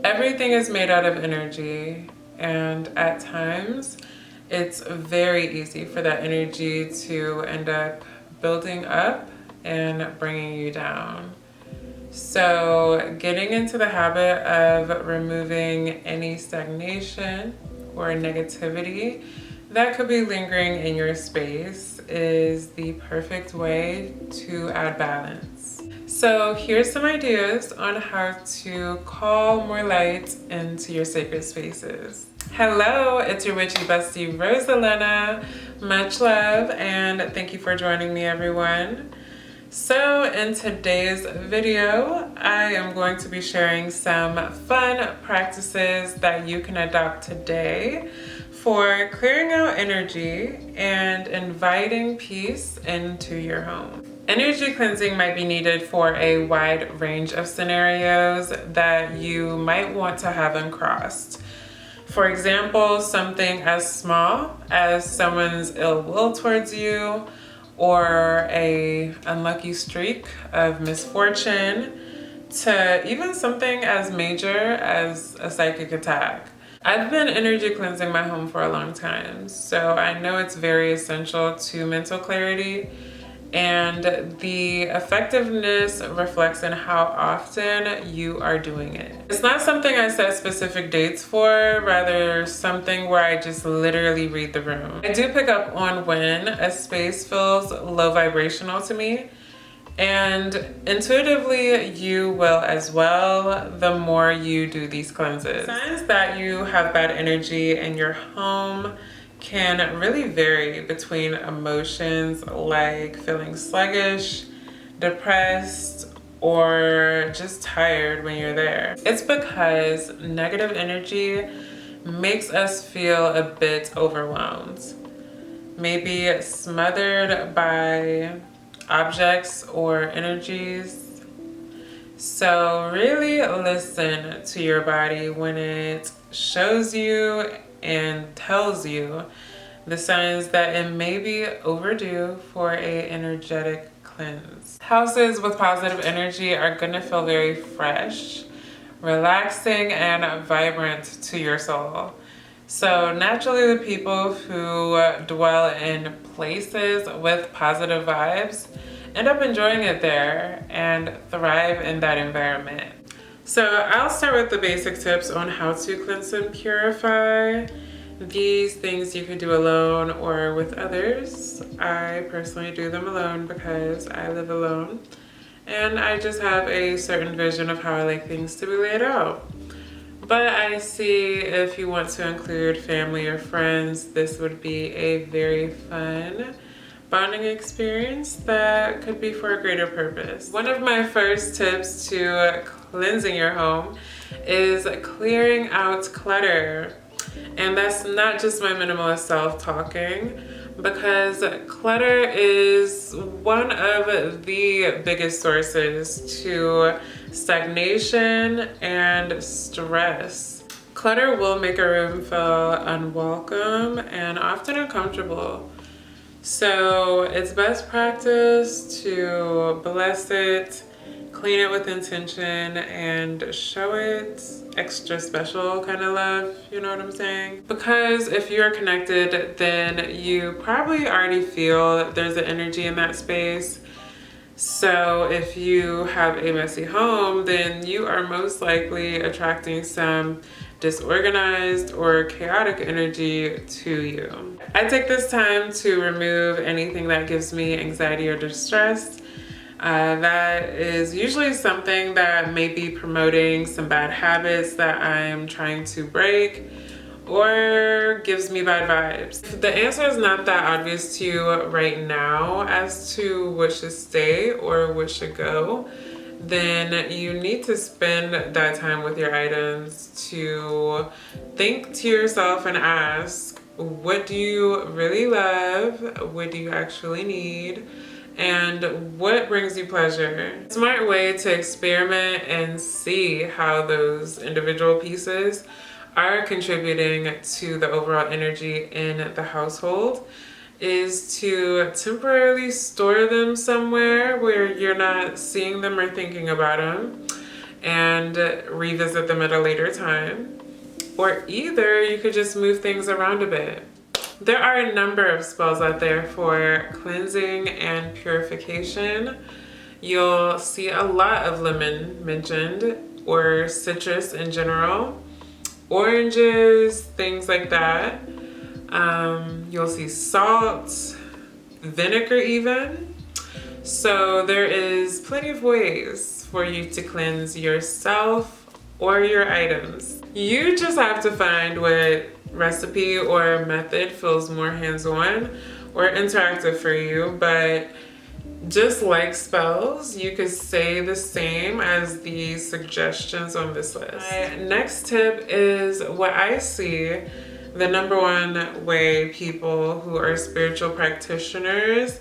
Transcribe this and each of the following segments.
Everything is made out of energy, and at times it's very easy for that energy to end up building up and bringing you down. So getting into the habit of removing any stagnation or negativity that could be lingering in your space is the perfect way to add balance. So here's some ideas on how to call more light into your sacred spaces. Hello, it's your witchy bestie Roselena. Much love and thank you for joining me, everyone. So in today's video, I am going to be sharing some fun practices that you can adopt today for clearing out energy and inviting peace into your home. Energy cleansing might be needed for a wide range of scenarios that you might want to have uncrossed. For example, something as small as someone's ill will towards you, or a unlucky streak of misfortune, to even something as major as a psychic attack. I've been energy cleansing my home for a long time, so I know it's very essential to mental clarity, and the effectiveness reflects in how often you are doing it. It's not something I set specific dates for, rather something where I just literally read the room. I do pick up on when a space feels low vibrational to me, and intuitively you will as well the more you do these cleanses. Signs that you have bad energy in your home can really vary between emotions like feeling sluggish, depressed, or just tired when you're there. It's because negative energy makes us feel a bit overwhelmed, maybe smothered by objects or energies. So really listen to your body when it shows you and tells you the signs that it may be overdue for a energetic cleanse. Houses with positive energy are gonna feel very fresh, relaxing, and vibrant to your soul. So naturally, the people who dwell in places with positive vibes end up enjoying it there and thrive in that environment. So I'll start with the basic tips on how to cleanse and purify. These things you could do alone or with others. I personally do them alone because I live alone and I just have a certain vision of how I like things to be laid out. But I see if you want to include family or friends, this would be a very fun bonding experience that could be for a greater purpose. One of my first tips to cleansing your home is clearing out clutter. And that's not just my minimalist self talking, because clutter is one of the biggest sources to stagnation and stress. Clutter will make a room feel unwelcome and often uncomfortable. So it's best practice to bless it, clean it with intention, and show it extra special kind of love, you know what I'm saying? Because if you're connected, then you probably already feel that there's an energy in that space. So if you have a messy home, then you are most likely attracting some disorganized or chaotic energy to you. I take this time to remove anything that gives me anxiety or distress. That is usually something that may be promoting some bad habits that I'm trying to break or gives me bad vibes. If the answer is not that obvious to you right now as to what should stay or what should go, then you need to spend that time with your items to think to yourself and ask, what do you really love? What do you actually need? And what brings you pleasure? A smart way to experiment and see how those individual pieces are contributing to the overall energy in the household is to temporarily store them somewhere where you're not seeing them or thinking about them, and revisit them at a later time. Or either you could just move things around a bit. There are a number of spells out there for cleansing and purification. You'll see a lot of lemon mentioned, or citrus in general, oranges, things like that. You'll see salt, vinegar even. So there is plenty of ways for you to cleanse yourself or your items. You just have to find what recipe or method feels more hands-on or interactive for you, but just like spells, you could say the same as the suggestions on this list. My next tip is what I see the number one way people who are spiritual practitioners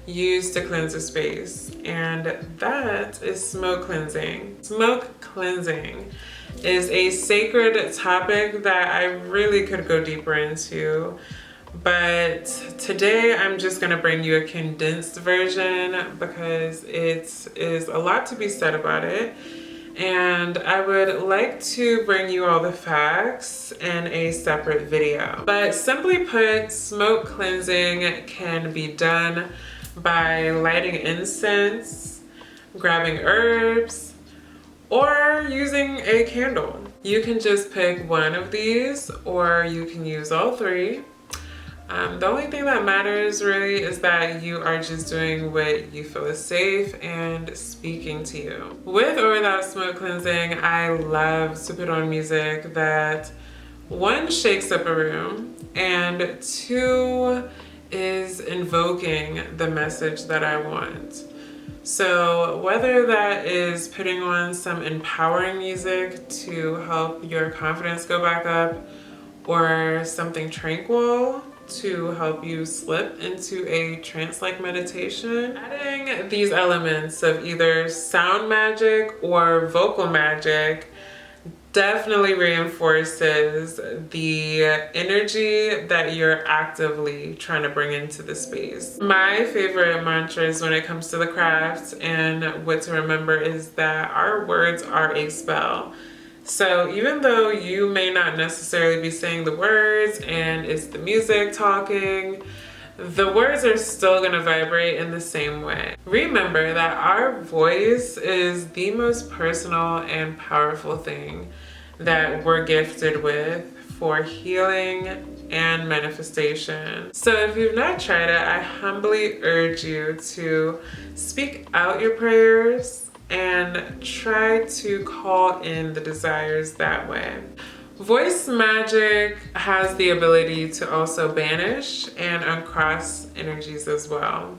use to cleanse a space, and that is smoke cleansing. Smoke cleansing is a sacred topic that I really could go deeper into, but today I'm just gonna bring you a condensed version because it is a lot to be said about it, and I would like to bring you all the facts in a separate video. But simply put, smoke cleansing can be done by lighting incense, grabbing herbs, or using a candle. You can just pick one of these, or you can use all three. The only thing that matters really is that you are just doing what you feel is safe and speaking to you. With or without smoke cleansing, I love to put on music that, one, shakes up a room, and two, is invoking the message that I want. So whether that is putting on some empowering music to help your confidence go back up, or something tranquil to help you slip into a trance-like meditation, adding these elements of either sound magic or vocal magic definitely reinforces the energy that you're actively trying to bring into the space. My favorite mantras when it comes to the craft and what to remember is that our words are a spell. So even though you may not necessarily be saying the words and it's the music talking, the words are still gonna vibrate in the same way. Remember that our voice is the most personal and powerful thing that we're gifted with for healing and manifestation. So if you've not tried it, I humbly urge you to speak out your prayers and try to call in the desires that way. Voice magic has the ability to also banish and uncross energies as well.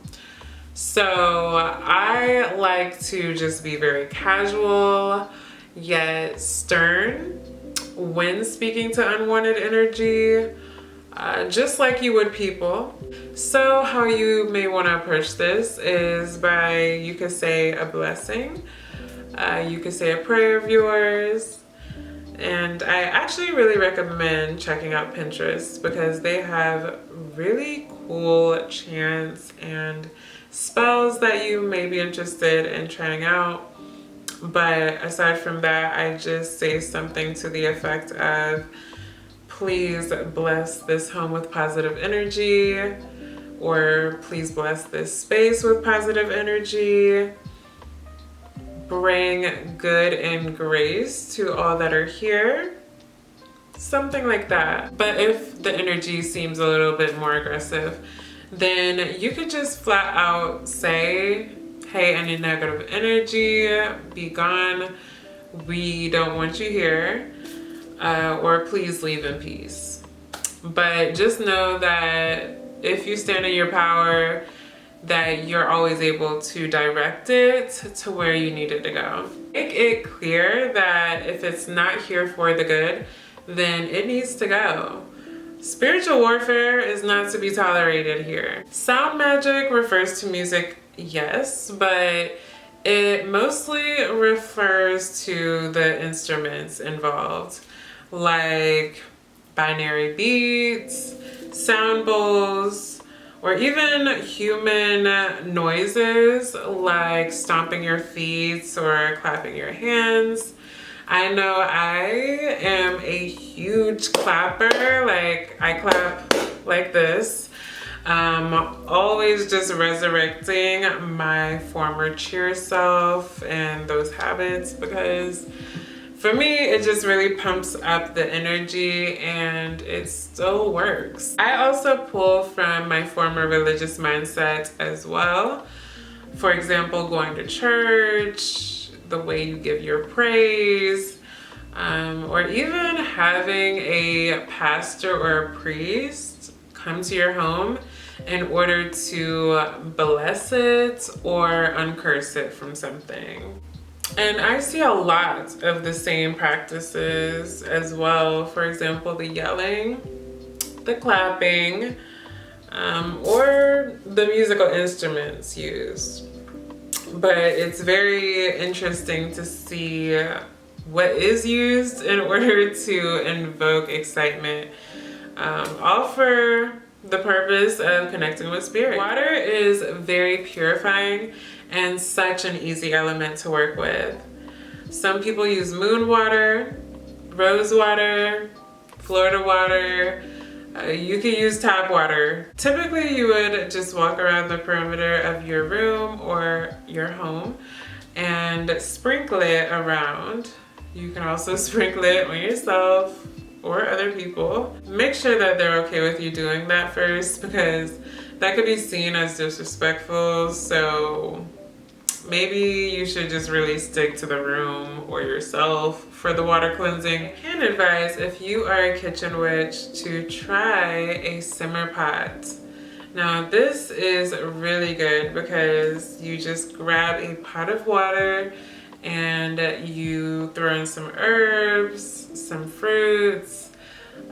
So I like to just be very casual yet stern when speaking to unwanted energy, just like you would people. So how you may want to approach this is by, you could say a blessing, you could say a prayer of yours, and I actually really recommend checking out Pinterest because they have really cool chants and spells that you may be interested in trying out. But aside from that, I just say something to the effect of, please bless this home with positive energy, or please bless this space with positive energy. Bring good and grace to all that are here. Something like that. But if the energy seems a little bit more aggressive, then you could just flat out say, hey, any negative energy, be gone. We don't want you here. Or please leave in peace. But just know that if you stand in your power, that you're always able to direct it to where you need it to go. Make it clear that if it's not here for the good, then it needs to go. Spiritual warfare is not to be tolerated here. Sound magic refers to music, yes, but it mostly refers to the instruments involved, like binary beats, sound bowls, or even human noises like stomping your feet or clapping your hands. I know I am a huge clapper. Like, I clap like this. Always just resurrecting my former cheer self and those habits, because for me, it just really pumps up the energy and it still works. I also pull from my former religious mindset as well. For example, going to church, the way you give your praise, or even having a pastor or a priest come to your home in order to bless it or uncurse it from something. And I see a lot of the same practices as well. For example, the yelling, the clapping, or the musical instruments used. But it's very interesting to see what is used in order to invoke excitement, all for the purpose of connecting with spirit. Water is very purifying and such an easy element to work with. Some people use moon water, rose water, Florida water. You can use tap water. Typically, you would just walk around the perimeter of your room or your home and sprinkle it around. You can also sprinkle it on yourself or other people. Make sure that they're okay with you doing that first, because that could be seen as disrespectful. So maybe you should just really stick to the room or yourself for the water cleansing. I can advise, if you are a kitchen witch, to try a simmer pot. Now this is really good because you just grab a pot of water and you throw in some herbs, some fruits.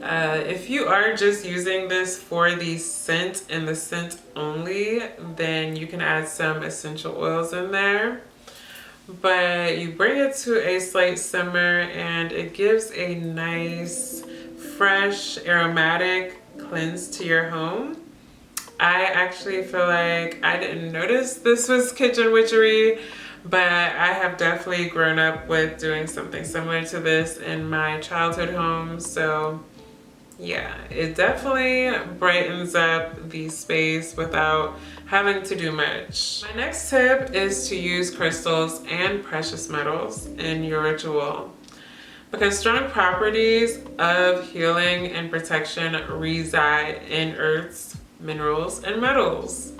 If you are just using this for the scent and the scent only, then you can add some essential oils in there. But you bring it to a slight simmer and it gives a nice, fresh, aromatic cleanse to your home. I actually feel like I didn't notice this was kitchen witchery, but I have definitely grown up with doing something similar to this in my childhood home. So yeah, it definitely brightens up the space without having to do much. My next tip is to use crystals and precious metals in your ritual, because strong properties of healing and protection reside in earth's minerals and metals.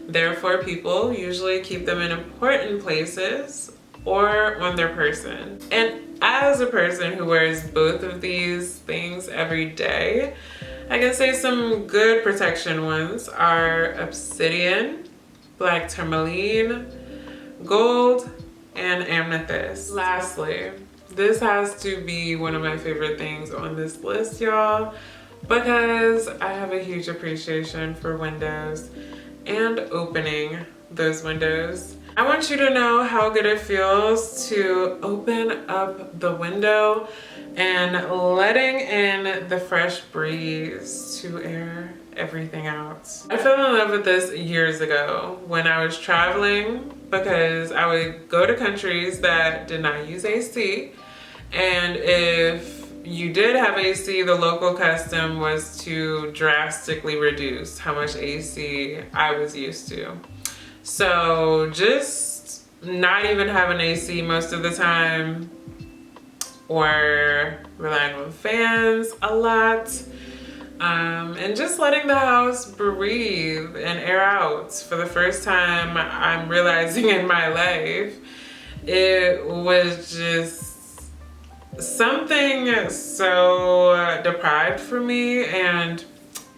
Therefore, people usually keep them in important places or on their person. And as a person who wears both of these things every day, I can say some good protection ones are obsidian, black tourmaline, gold, and amethyst. Lastly, this has to be one of my favorite things on this list, y'all, because I have a huge appreciation for windows and opening those windows. I want you to know how good it feels to open up the window and letting in the fresh breeze to air everything out. I fell in love with this years ago when I was traveling, because I would go to countries that did not use AC, and if you did have AC, the local custom was to drastically reduce how much AC I was used to. So just not even having AC most of the time, or relying on fans a lot, and just letting the house breathe and air out. For the first time I'm realizing in my life, it was just something so deprived for me, and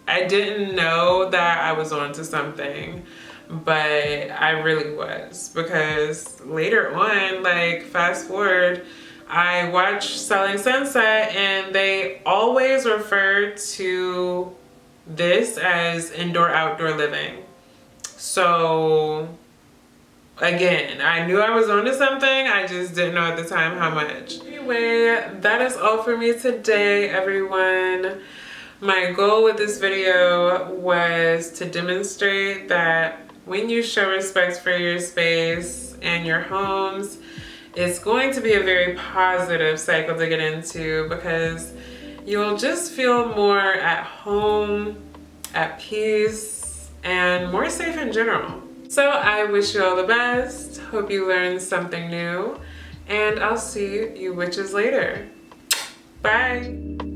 I didn't know that I was onto something, but I really was, because later on, like fast forward, I watched Selling Sunset and they always referred to this as indoor-outdoor living. So again, I knew I was onto something, I just didn't know at the time how much. Anyway, that is all for me today, everyone. My goal with this video was to demonstrate that when you show respect for your space and your homes, It's going to be a very positive cycle to get into because you'll just feel more at home, at peace, and more safe in general. So I wish you all the best. Hope you learned something new, and I'll see you witches later. Bye.